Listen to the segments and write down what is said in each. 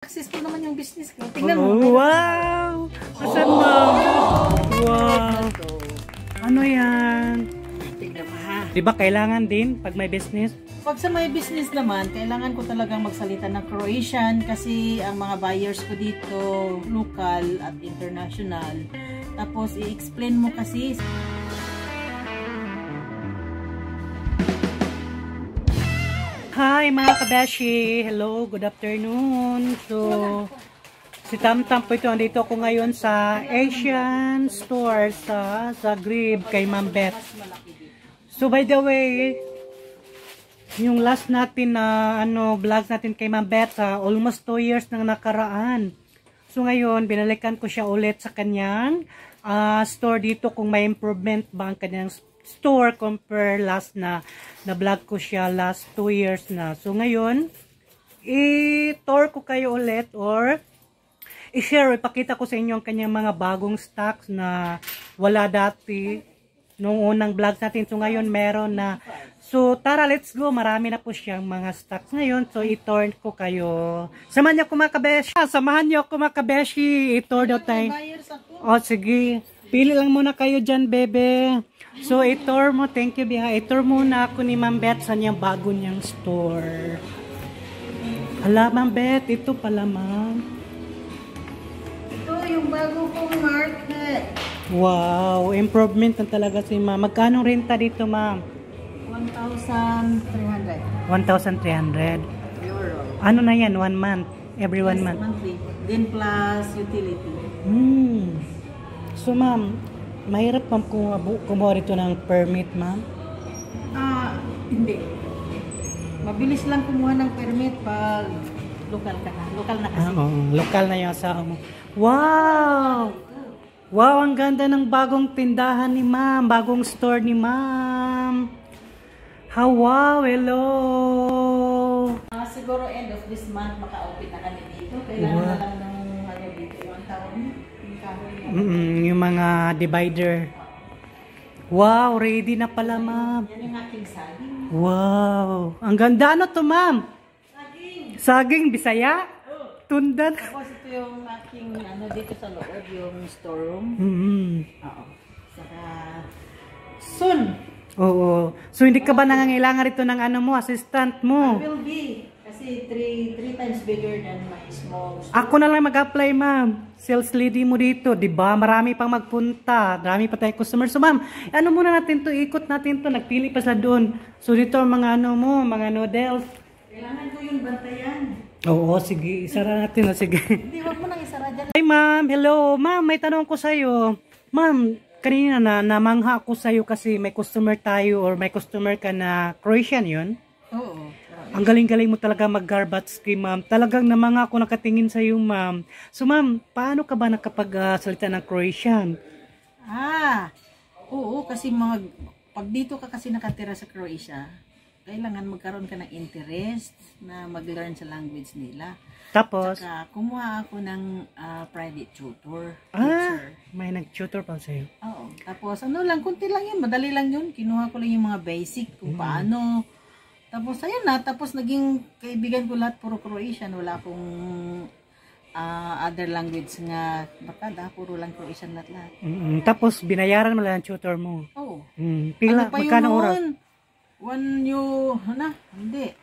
Successful naman yung business ko. Tingnan mo. Wow! Asan mo? Wow! Ano yan? Tingnan mo ha. Diba kailangan din pag may business? Pag sa may business naman, kailangan ko talagang magsalita ng Croatian kasi ang mga buyers ko dito, local at international. Tapos i-explain mo kasi. Hi mga kabeshi! Hello, good afternoon. So, si Tamtam po ito. Andito ako ngayon sa Asian store sa Zagreb kay Ma'am Beth. So by the way, yung last natin na vlogs natin kay Ma'am Beth, almost 2 years nang nakaraan. So ngayon, binalikan ko siya ulit sa kanyang store dito kung may improvement ba ang kanyang store compare last na vlog ko siya last 2 years na. So ngayon, i-tour ko kayo ulit or i-share, ipakita ko sa inyo ang kanyang mga bagong stocks na wala dati nung unang vlogs natin. So ngayon meron na. So tara, let's go. Marami na po siyang mga stocks ngayon. So i-tour ko kayo. Samahan niyo ako mga kabeshi. Samahan niyo ako mga kabeshi. I-tour daw tayo. O sige. Pili lang muna kayo dyan, bebe. So, i-tour mo. Thank you, Biha. I-tour muna ako ni Ma'am Beth sa niyang bago niyang store. Hala, Ma'am Beth. Ito pala, Ma'am. Ito yung bago kong market. Wow. Improvement na talaga si Ma'am. Magkano renta dito, Ma'am? 1,300. 1,300. Euro. Ano na yan? 1 month? Every 1 month? Monthly. Then plus utility. So, Ma'am, mahirap ma'am kumuha rito ng permit, ma'am? Hindi. Mabilis lang kumuha ng permit pag local ka na. Local na kasi. Local na yung asawa mo. Wow! Wow, ang ganda ng bagong tindahan ni ma'am. Bagong store ni ma'am. Wow, hello! Siguro end of this month maka-open na kami dito. Kailangan na lang ng dito. 1,000. Yung mga divider. Wow, ready na pala, ma'am. Yan yung aking saging. Wow, ang ganda. Ano to, ma'am? Saging. Saging, Bisaya? Tundan. Tapos ito yung aking dito sa loob, yung storeroom. Oo. Saka soon. Oo. So hindi ka ba nangangailangan rito ng assistant mo? I will be. Kasi 3 times bigger than my small store. Ako na lang mag-apply, ma'am. Sales lady mo dito, 'di ba? Marami pang magpunta. Marami pa tayong customers. So, ma'am, muna natin 'to, ikot natin 'to. Nagpili pa sa doon. So dito ang mga mga noodles. Kailangan ko yung bantayan. Oo, sige. Isara natin, sige. Hindi, wag mo nang isara dyan. Hi, ma'am. Hello. Ma'am, may tanong ko sa iyo. Ma'am, kanina namangha ako sa iyo kasi may customer tayo or may customer ka na Croatian 'yun? Oo. Ang galing-galing mo talaga mag-garbage scheme, ma'am. Talagang namanga ako nakatingin sa iyo, ma'am. So, ma'am, paano ka ba nakapag-salita ng Croatian? Oo, kasi pag dito ka kasi nakatira sa Croatia, kailangan magkaroon ka ng interest na mag-learn sa language nila. Tapos? Saka, kumuha ako ng private tutor. May nag-tutor pa sa'yo. Oo. Tapos, kunti lang yun. Madali lang yun. Kinuha ko lang yung mga basic kung paano. Tapos, ayun na. Tapos, naging kaibigan ko lahat puro Croatian. Wala akong other language nga. Baka puro lang Croatian lahat. Tapos, binayaran mo lang ang tutor mo? Oo. Pila? Magkano oras? 1 euro. Hindi.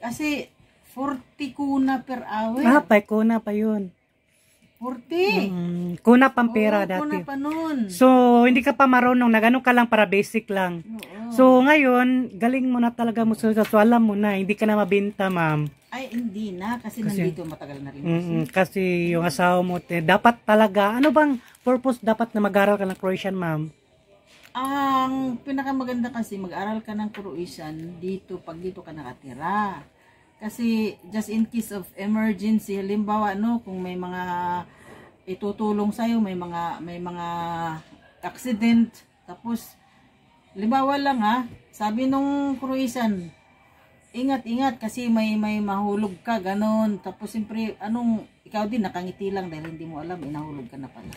Kasi, 40 kuna per hour. Pay kuna pa yun. 40? Kuna pang pera dati. Kuna pa nun. So, hindi ka pa marunong. Nagano ka lang para basic lang. So, ngayon, galing mo na talaga mo. So, alam mo na, hindi ka na mabenta, ma'am. Ay, hindi na. Kasi nandito matagal na rin. Kasi yung asawa mo, dapat talaga, ano bang purpose dapat na mag-aral ka ng Croatian, ma'am? Ang pinakamaganda kasi, mag-aral ka ng Croatian dito, pag dito ka nakatira. Kasi, just in case of emergency, halimbawa, kung may mga itutulong sa'yo, may mga accident, tapos, halimbawa lang sabi nung Croatian, ingat-ingat kasi may mahulog ka, ganon. Tapos, siyempre, ikaw din, nakangiti lang dahil hindi mo alam, inahulog ka na pala.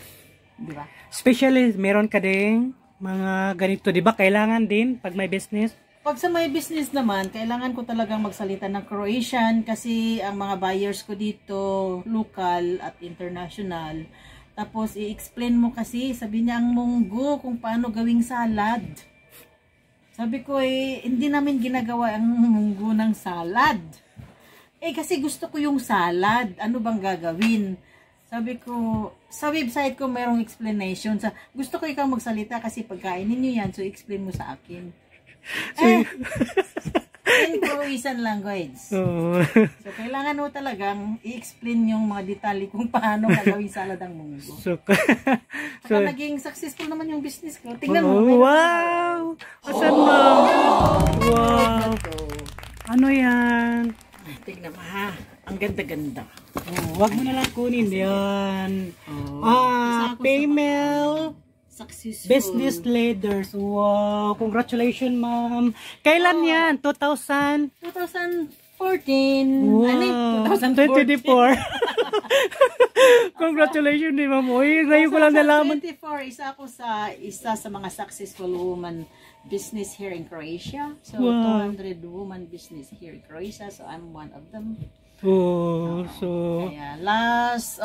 Di ba? Especially, meron ka ding mga ganito, di ba? Kailangan din, pag may business, Pag sa may business naman, kailangan ko talagang magsalita ng Croatian kasi ang mga buyers ko dito, local at international. Tapos i-explain mo kasi, sabi niya ang munggo kung paano gawing salad. Sabi ko hindi namin ginagawa ang munggo ng salad. Kasi gusto ko yung salad, ano bang gagawin? Sabi ko, sa website ko mayroong explanation. Gusto ko ikaw magsalita kasi pagkainin niyo yan, so explain mo sa akin. In Croatian language. So, kailangan mo talagang i-explain yung mga detalye kung paano gagawin salad ang munggo. So, naging successful naman yung business ko. Tingnan mo. Wow! Asan mo? Wow! Ano yan? Tingnan mo ha. Ang ganda-ganda. Wag mo na lang kunin yan. Female successful business leaders. Wow! Congratulations, ma'am. Kailan yan? 2014. Wow! 2024. Congratulations din, ma'am. Uy, ngayon ko lang nalaman. 2024, isa sa mga successful woman business here in Croatia. So, wow. 200 woman business here in Croatia. So, I'm one of them. Oh, so... Kaya, last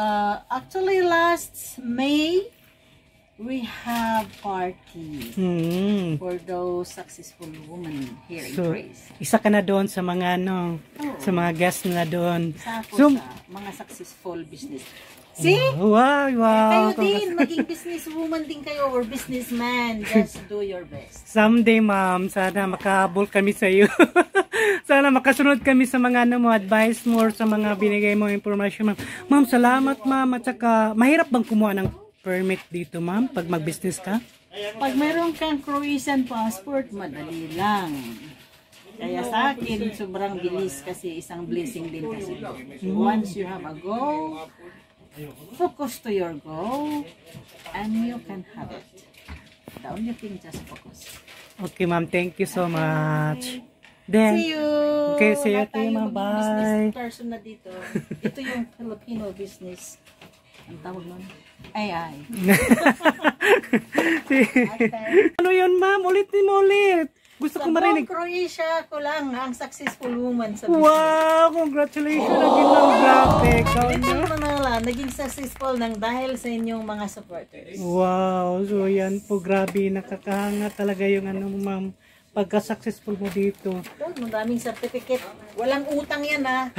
May, we have party for those successful women here in Croatia. Isa ka na doon sa mga sa mga guests na doon. Isa ako sa mga successful business. See? Wow, wow. Kayo din, maging businesswoman din kayo or businessman. Just do your best. Someday, ma'am, sana makahabol kami sa iyo. Sana makasunod kami sa mga mo advice mo or sa mga binigay mo information, ma'am. Ma'am, salamat, ma'am. At saka, mahirap bang kumuha ng permit dito, ma'am, pag mag-business ka? Pag mayroon kang Croatian passport, madali lang. Kaya sa akin, sobrang bilis kasi isang blessing din kasi. Once you have a goal, focus to your goal, and you can have it. The only thing, just focus. Okay, ma'am. Thank you so much. Then, See you! Okay, see you too, ma'am. Bye. Business person na dito. Ito yung Filipino business. Ang tawag nun? AI. Ano yun, ma'am? Ulitin mo ulit. Gusto ko marinig. Sa Croatia ko lang ang successful woman sa business. Wow! Congratulations! Naging lang grabe. Ito naman naging successful nang dahil sa inyong mga supporters. Wow! So yan po, grabe. Nakakahanga talaga yung ma'am. Pagka-successful mo dito. Maraming certificate. Walang utang yan ha.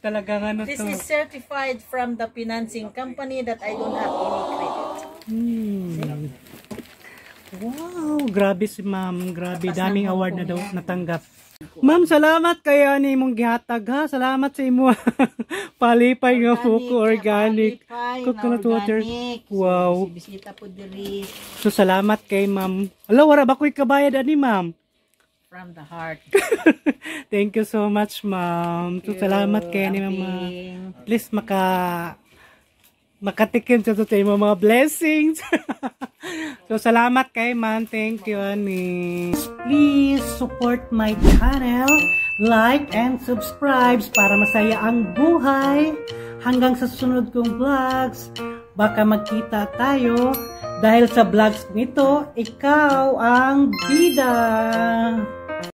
Talagang This is certified from the financing company that I don't have any credit. Wow, grabe si ma'am. Grabe, daming award na daw natanggap. Ma'am, salamat kayo ni mong gihatag ha. Salamat sa imo. Palipay nga po ko, organic. Coconut water. Wow. Bisita po diri. So, salamat kay ma'am. Ala, wala ba ko'y kabayad ani ma'am? From the heart. Thank you so much, ma'am. So, salamat kayo ni mama. At least makatikim sa tayo mga blessings. So, salamat kay ma'am. Thank you, Ani. Please support my channel. Like and subscribe para masaya ang buhay. Hanggang sa susunod kong vlogs, baka magkita tayo. Dahil sa vlogs nito, ikaw ang bida.